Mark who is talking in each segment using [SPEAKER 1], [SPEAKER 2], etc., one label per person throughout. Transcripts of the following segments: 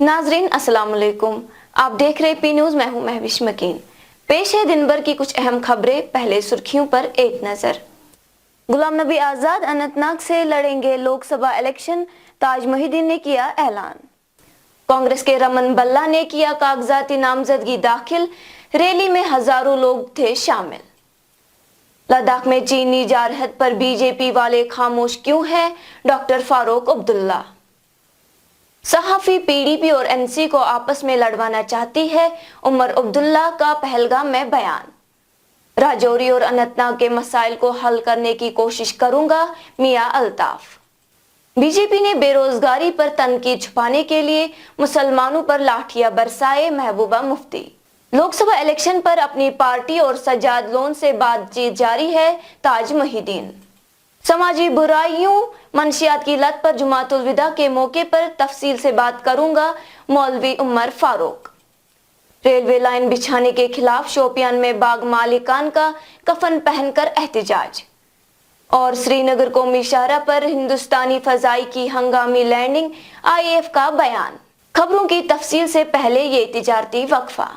[SPEAKER 1] नाजरीन अस्सलाम वालेकुम, आप देख रहे पी न्यूज। मैं हूं महविश मकीन। पेश है दिन भर की कुछ अहम खबरें। पहले सुर्खियों पर एक नजर। गुलाम नबी आजाद अनंतनाग से लड़ेंगे लोकसभा इलेक्शन, ताज मोहिद्दीन ने किया ऐलान। कांग्रेस के रमन बल्ला ने किया कागजाती नामजदगी दाखिल, रैली में हजारों लोग थे शामिल। लद्दाख में चीनी जारहत पर बीजेपी वाले खामोश क्यों हैं, डॉक्टर फारूक अब्दुल्ला। सहाफी पीडीपी और एनसी को आपस में लड़वाना चाहती है, उमर अब्दुल्ला का पहलगाम में बयान। राजौरी और अनंतनाग के मसाइल को हल करने की कोशिश करूंगा, मियां अल्ताफ। बीजेपी ने बेरोजगारी पर तनकीद छुपाने के लिए मुसलमानों पर लाठियां बरसाए, महबूबा मुफ्ती। लोकसभा इलेक्शन पर अपनी पार्टी और सज्जाद लोन से बातचीत जारी है, ताज मोहिद्दीन। समाजी बुराइयों मंशियात की लत पर जुमातुल विदा के मौके पर तफसील से बात करूंगा, मौलवी उमर फारूक। रेलवे लाइन बिछाने के खिलाफ शोपियान में बाग मालिकान का कफन पहनकर एहतजाज। और श्रीनगर कौमी शाहरा पर हिंदुस्तानी फजाई की हंगामी लैंडिंग, आईएएफ का बयान। खबरों की तफसील से पहले ये तिजारती वक्फा।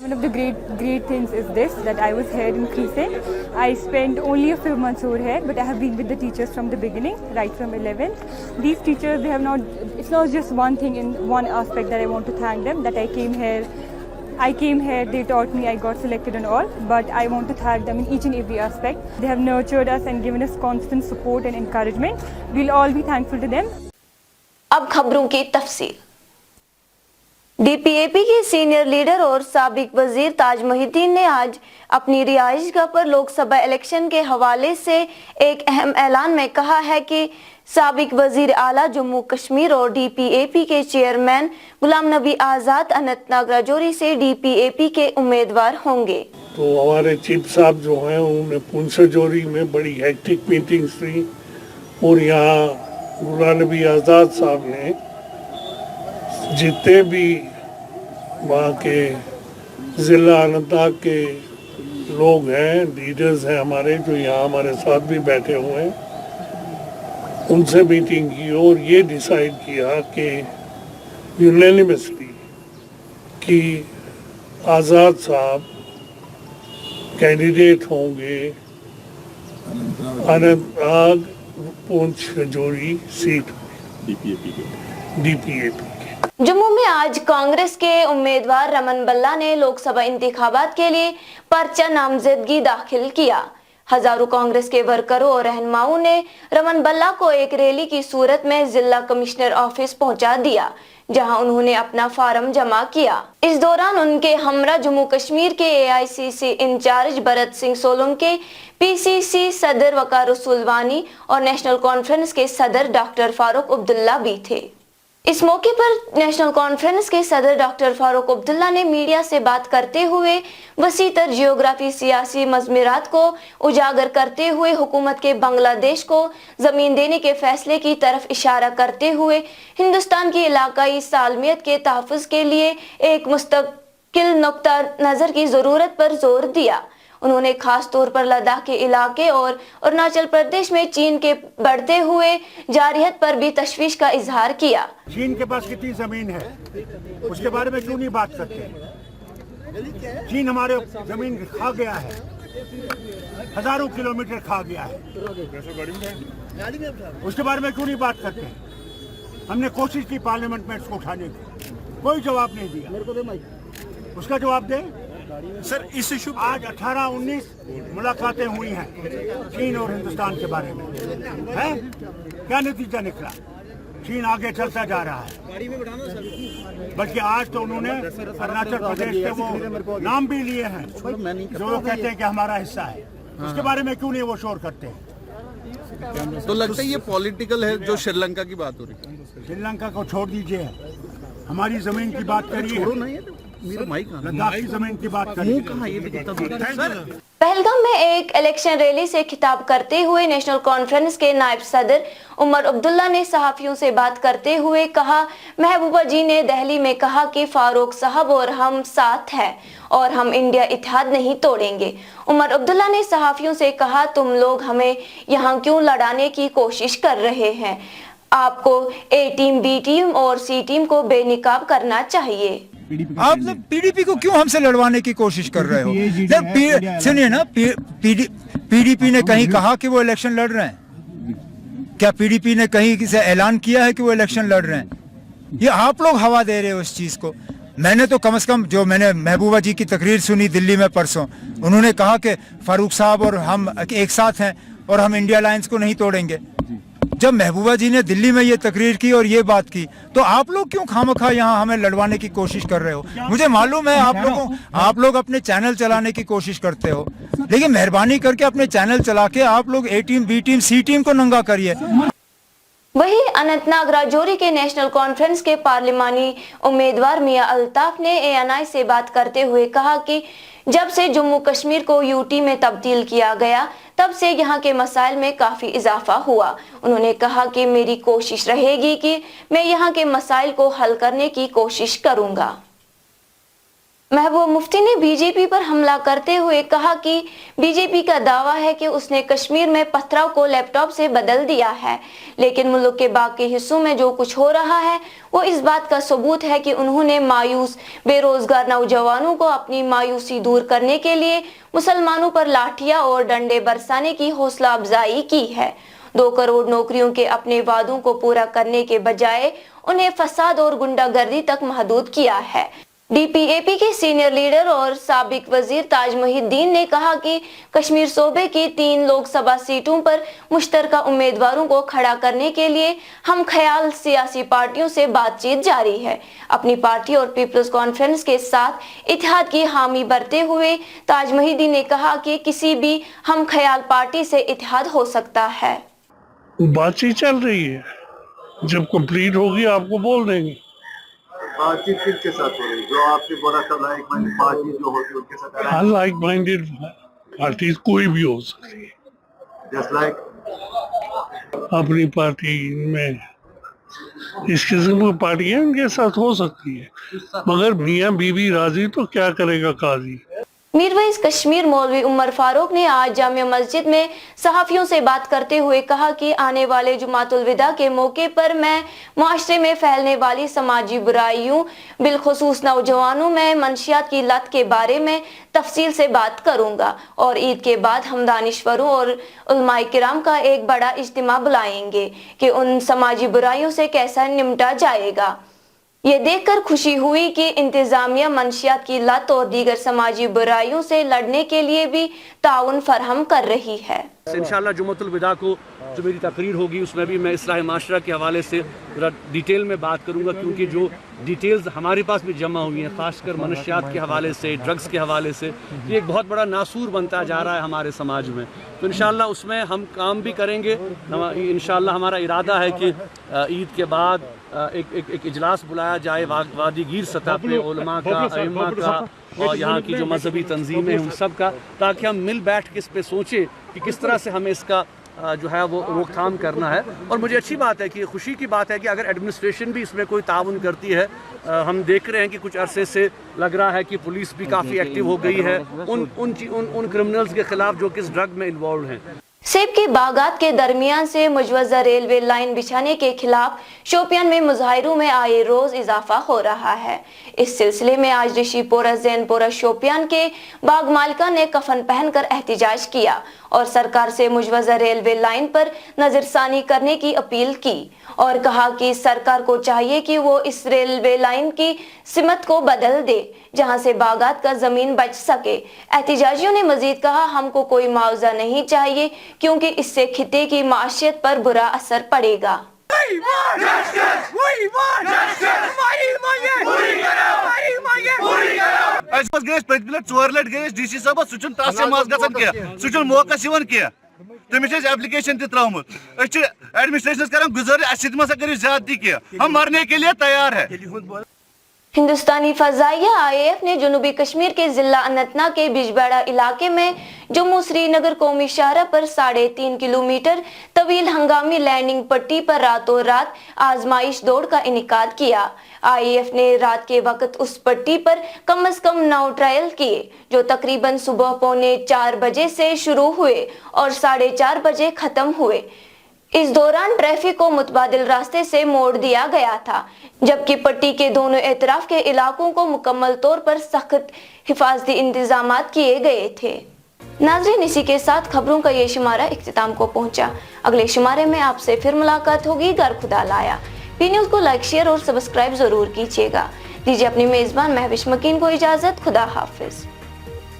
[SPEAKER 2] One of the great things is this, that I was here in Creasy. I spent only a few months over here, but I have been with the teachers from the beginning, right from 11th. These teachers, it's not just one thing in one aspect that I want to thank them, that I came here, they taught me, I got selected and all, but I want to thank them in each and every aspect. They have nurtured us and given us constant support and encouragement. We'll all be thankful to them.
[SPEAKER 1] अब खबरों की तफसील। DPAP के senior leader और साबिक वजीर ताज मोहिद्दीन ने आज अपनी रिहाइशगाह पर लोकसभा इलेक्शन के हवाले से एक अहम ऐलान में कहा है कि साबिक वजीर आला जम्मू कश्मीर और डीपीएपी के चेयरमैन गुलाम नबी आजाद अनंतनाग राजौरी से डीपीएपी के उम्मीदवार होंगे।
[SPEAKER 3] तो हमारे चीफ साहब जो हैं उन्होंने पुंछ राजौरी में बड़ी हेक्टिक मीटिंग्स थी और यहाँ गुलाम नबी आजाद साहब ने जितने भी वहाँ के ज़िला अनंतनाग के लोग हैं, लीडर्स हैं हमारे, जो यहाँ हमारे साथ भी बैठे हुए हैं, उनसे मीटिंग की और ये डिसाइड किया कि यूनानिमसली कि आज़ाद साहब कैंडिडेट होंगे अनंतनाग पुंछ राजौरी सीट डीपीएपी।
[SPEAKER 1] जम्मू में आज कांग्रेस के उम्मीदवार रमन बल्ला ने लोकसभा इंतखाबात के लिए पर्चा नामजदगी दाखिल किया। हजारों कांग्रेस के वर्करों और रहनुमाओं ने रमन बल्ला को एक रैली की सूरत में जिला कमिश्नर ऑफिस पहुंचा दिया, जहां उन्होंने अपना फार्म जमा किया। इस दौरान उनके हमरा जम्मू कश्मीर के AICC incharge Bharat Singh Solanki, PCC सदर वकार रसूल वानी और नेशनल कॉन्फ्रेंस के सदर डॉक्टर फारूक अब्दुल्ला भी थे। इस मौके पर नेशनल कॉन्फ्रेंस के सदर डॉक्टर फारूक अब्दुल्ला ने मीडिया से बात करते हुए वसीतर जियोग्राफी सियासी मज़मीरात को उजागर करते हुए हुकूमत के बांग्लादेश को जमीन देने के फैसले की तरफ इशारा करते हुए हिंदुस्तान की इलाकाई सालमियत के तहफ़्फ़ुज़ के लिए एक मुस्तकिल नुक्ता नज़र की ज़रूरत पर जोर दिया। उन्होंने खास तौर पर लद्दाख के इलाके और अरुणाचल प्रदेश में चीन के बढ़ते हुए जारहत पर भी तशवीश का इजहार किया।
[SPEAKER 4] चीन के पास कितनी जमीन है उसके बारे में क्यों नहीं बात करते? चीन हमारे जमीन खा गया है, हजारों किलोमीटर खा गया है, उसके बारे में क्यों नहीं बात करते? हमने कोशिश की पार्लियामेंट में इसको उठाने की, कोई जवाब नहीं दिया। उसका जवाब दे
[SPEAKER 5] सर। इस इशू
[SPEAKER 4] आज 18-19 मुलाकातें हुई हैं चीन और हिंदुस्तान के बारे में, है क्या नतीजा निकला? चीन आगे चलता जा रहा है, बल्कि आज तो उन्होंने अरुणाचल प्रदेश के वो नाम भी लिए हैं जो वो कहते हैं कि हमारा हिस्सा है। उसके बारे में क्यों नहीं वो शोर करते हैं?
[SPEAKER 5] तो लगता है ये पॉलिटिकल है जो श्रीलंका की बात हो रही है।
[SPEAKER 4] श्रीलंका को छोड़ दीजिए, हमारी जमीन की बात करिए।
[SPEAKER 5] मेरा माइक कहाँ है?
[SPEAKER 4] लद्दाख की जमीन की बात
[SPEAKER 5] मुंह कहाँ है? ये भी कितना दूर है? सर
[SPEAKER 1] पहलगाम में एक इलेक्शन रैली से खिताब करते हुए नेशनल कॉन्फ्रेंस के नायब सदर उमर अब्दुल्ला ने सहाफियों से बात करते हुए कहा, महबूबा जी ने दिल्ली में कहा कि फारूक साहब और हम साथ हैं और हम इंडिया इत्तेहाद नहीं तोड़ेंगे। उमर अब्दुल्ला ने सहाफियों से कहा, तुम लोग हमें यहाँ क्यों लड़ाने की कोशिश कर रहे हैं? आपको ए टीम, बी टीम और सी टीम को बेनिकाब करना चाहिए।
[SPEAKER 6] आप लोग पीडीपी को क्यों हमसे लड़वाने की कोशिश कर रहे हो? सुनिए ना, पीडीपी ने कहीं कहा कि वो इलेक्शन लड़ रहे हैं? क्या पीडीपी ने कहीं से ऐलान किया है कि वो इलेक्शन लड़ रहे हैं? ये आप लोग हवा दे रहे हो इस चीज को। मैंने तो कम से कम, जो मैंने महबूबा जी की तकरीर सुनी दिल्ली में परसों, उन्होंने कहा कि फारूक साहब और हम एक साथ हैं और हम इंडिया अलायंस को नहीं तोड़ेंगे। जब महबूबा जी ने दिल्ली में ये तकरीर की और ये बात की, तो आप लोग क्यों खामखा यहाँ हमें लड़वाने की कोशिश कर रहे हो? मुझे मालूम है आप लोग अपने चैनल चलाने की कोशिश करते हो, लेकिन मेहरबानी करके अपने चैनल चला के आप लोग ए टीम, बी टीम, सी टीम को नंगा करिए।
[SPEAKER 1] वहीं अनंतनाग राजौरी के नेशनल कॉन्फ्रेंस के पार्लिमानी उम्मीदवार मियां अल्ताफ ने एएनआई से बात करते हुए कहा कि जब से जम्मू कश्मीर को यूटी में तब्दील किया गया, तब से यहाँ के मसाइल में काफी इजाफा हुआ। उन्होंने कहा कि मेरी कोशिश रहेगी कि मैं यहाँ के मसाइल को हल करने की कोशिश करूंगा। महबूब मुफ्ती ने बीजेपी पर हमला करते हुए कहा कि बीजेपी का दावा है कि उसने कश्मीर में पथराव को लैपटॉप से बदल दिया है, लेकिन मुल्क के बाकी हिस्सों में जो कुछ हो रहा है वो इस बात का सबूत है कि उन्होंने मायूस बेरोजगार नौजवानों को अपनी मायूसी दूर करने के लिए मुसलमानों पर लाठियां और डंडे बरसाने की हौसला अफजाई की है। 2 करोड़ नौकरियों के अपने वादों को पूरा करने के बजाय उन्हें फसाद और गुंडागर्दी तक महदूद किया है। डीपीएपी के सीनियर लीडर और साबिक वजीर ताज मोहिद्दीन ने कहा कि कश्मीर सूबे की 3 लोकसभा सीटों पर मुश्तरका उम्मीदवारों को खड़ा करने के लिए हम ख्याल सियासी पार्टियों से बातचीत जारी है। अपनी पार्टी और पीपल्स कॉन्फ्रेंस के साथ इत्तेहाद की हामी भरते हुए ताज मोहिद्दीन ने कहा कि किसी भी हम ख्याल पार्टी से इत्तेहाद हो सकता है।
[SPEAKER 3] बातचीत चल रही है, जब कंप्लीट होगी आपको बोल देंगे।
[SPEAKER 7] बातचीत किसके साथ हो रही? जो आपके बोला था लाइक माइंडेड पार्टी जो होती है उनके साथ?
[SPEAKER 3] हाँ, लाइक माइंडेड पार्टीज कोई भी हो सकती है।
[SPEAKER 7] जस्ट लाइक
[SPEAKER 3] अपनी पार्टी में इस किस्म की पार्टियां उनके साथ हो सकती है, मगर मियाँ बीवी राजी तो क्या करेगा काजी।
[SPEAKER 1] मीरवैस कश्मीर मौलवी उमर फारूक ने आज जामिया मस्जिद में सहाफियों से बात करते हुए कहा कि आने वाले जुमातुल विदा के मौके पर मैं मुआशरे में फैलने वाली समाजी बुराइयों, बिलखुसूस नौजवानों में मंशियात की लत के बारे में तफसील से बात करूंगा और ईद के बाद हम दानिश्वरों और उलमाए किराम का एक बड़ा इज्तिमा बुलाएंगे कि उन समाजी बुराइयों से कैसा निपटा जाएगा। ये देखकर खुशी हुई कि इंतजामिया मंशियात की लत और दीगर समाजी बुराइयों से लड़ने के लिए भी ताउन फरहम कर रही है।
[SPEAKER 8] इंशाअल्लाह जुम्मतुल विदा को जो मेरी तकरीर होगी उसमें भी मैं इस्लाह माशरा के हवाले से डिटेल में बात करूंगा, क्योंकि जो डिटेल्स हमारे पास भी जमा हुई हैं, खासकर मनशियात के हवाले से, ड्रग्स के हवाले से, ये एक बहुत बड़ा नासूर बनता जा रहा है हमारे समाज में। तो इंशाअल्लाह उसमें हम काम भी करेंगे। इंशाअल्लाह हमारा इरादा है कि ईद के बाद एक इजलास बुलाया जाए वादी गिर सतह पे उलमा का, अइम्मा का और यहाँ की जो मजहबी तंजीमें हैं उन सब का, ताकि हम मिल बैठ के इस पे सोचें कि किस तरह से हमें इसका जो है वो रोकथाम करना है। और मुझे अच्छी बात है कि खुशी की बात है कि अगर एडमिनिस्ट्रेशन भी इसमें कोई ताउन करती है, हम देख रहे हैं कि कुछ अरसे से लग रहा है कि पुलिस भी काफ़ी एक्टिव हो गई है उन क्रिमिनल्स के खिलाफ जो कि इस ड्रग में इन्वॉल्व हैं।
[SPEAKER 1] सेब के बागात के दरमियान से मुजवजा रेलवे लाइन बिछाने के खिलाफ शोपियान में मुजाहिरों में आए रोज इजाफा हो रहा है। इस सिलसिले में आज ऋषिपोरा, जैनपोरा, शोपियान के बाग मालिका ने कफन पहनकर एहतिजाज किया और सरकार से मुजवजा रेलवे लाइन पर नजरसानी करने की अपील की और कहा कि सरकार को चाहिए कि वो इस रेलवे लाइन की सिमत को बदल दे जहां से बागात का जमीन बच सके। एहतिजाजियों ने मजीद कहा, हमको कोई मुआवजा नहीं चाहिए क्योंकि इससे खिते की माशियत पर बुरा असर पड़ेगा।
[SPEAKER 7] डीसी साहब सह मौका तमिस एप्लिकेशन त्रुमुत एडमिनिस्ट्रेशन कर गुजारिश करो ज्यादती हम मरने के लिए तैयार है।
[SPEAKER 1] हिंदुस्तानी फजाइया IAF ने जनूबी कश्मीर के जिला अनंतनाग के बिजबेड़ा इलाके में जम्मू श्रीनगर कौमी शाहरा पर 3.5 किलोमीटर तवील हंगामी लैंडिंग पट्टी पर रातों रात आजमाइश दौड़ का इनेकाद किया। IAF ने रात के वक्त उस पट्टी पर कम से कम 9 ट्रायल किए, जो तकरीबन सुबह 3:45 बजे से शुरू हुए और 4:30 बजे खत्म हुए। इस दौरान ट्रैफिक को मुतबादिल रास्ते से मोड़ दिया गया था, जबकि पट्टी के दोनों एतराफ के इलाकों को मुकम्मल तौर पर सख्त हिफाजती इंतजामात किए गए थे। नाज़रीन, इसी के साथ खबरों का ये शुमारा इख्तिताम को पहुंचा। अगले शुमारे में आपसे फिर मुलाकात होगी। गर खुदा लाया। पी न्यूज़ को लाइक, शेयर और सब्सक्राइब जरूर कीजिएगा। दीजिए अपनी मेजबान महविश मकीन को इजाजत। खुदा हाफिज।